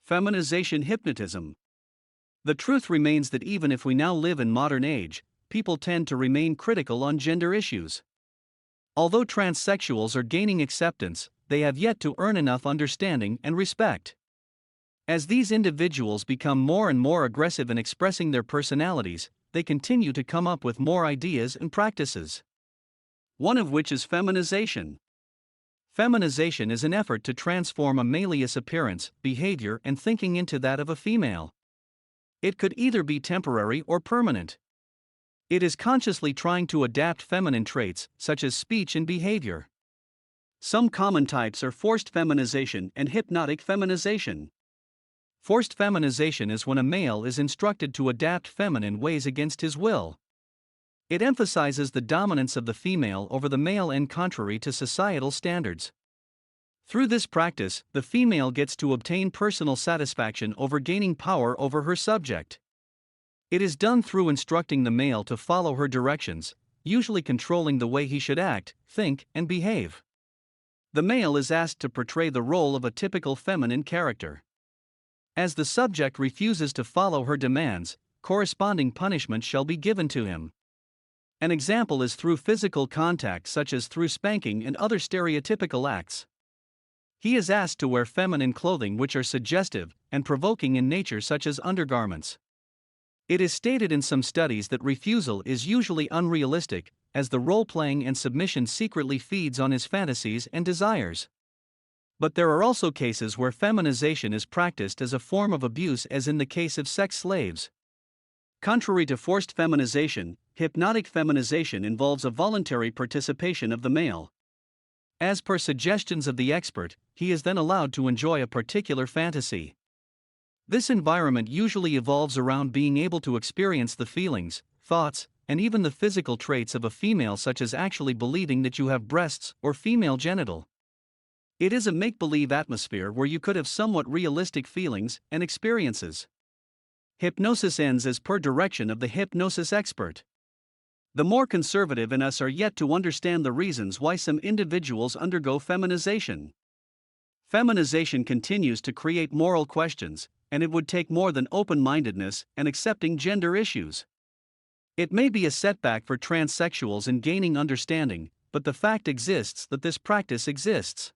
Feminization hypnotism. The truth remains that even if we now live in modern age, people tend to remain critical on gender issues. Although transsexuals are gaining acceptance, they have yet to earn enough understanding and respect. As these individuals become more and more aggressive in expressing their personalities, they continue to come up with more ideas and practices. One of which is feminization. Feminization is an effort to transform a male's appearance, behavior, and thinking into that of a female. It could either be temporary or permanent. It is consciously trying to adapt feminine traits, such as speech and behavior. Some common types are forced feminization and hypnotic feminization. Forced feminization is when a male is instructed to adapt feminine ways against his will. It emphasizes the dominance of the female over the male and contrary to societal standards. Through this practice, the female gets to obtain personal satisfaction over gaining power over her subject. It is done through instructing the male to follow her directions, usually controlling the way he should act, think, and behave. The male is asked to portray the role of a typical feminine character. As the subject refuses to follow her demands, corresponding punishment shall be given to him. An example is through physical contact, such as through spanking and other stereotypical acts. He is asked to wear feminine clothing which are suggestive and provoking in nature, such as undergarments. It is stated in some studies that refusal is usually unrealistic, as the role-playing and submission secretly feeds on his fantasies and desires. But there are also cases where feminization is practiced as a form of abuse, as in the case of sex slaves. Contrary to forced feminization, hypnotic feminization involves a voluntary participation of the male. As per suggestions of the expert, he is then allowed to enjoy a particular fantasy. This environment usually evolves around being able to experience the feelings, thoughts, and even the physical traits of a female, such as actually believing that you have breasts or female genital. It is a make-believe atmosphere where you could have somewhat realistic feelings and experiences. Hypnosis ends as per direction of the hypnosis expert. The more conservative in us are yet to understand the reasons why some individuals undergo feminization. Feminization continues to create moral questions, and it would take more than open-mindedness and accepting gender issues. It may be a setback for transsexuals in gaining understanding, but the fact exists that this practice exists.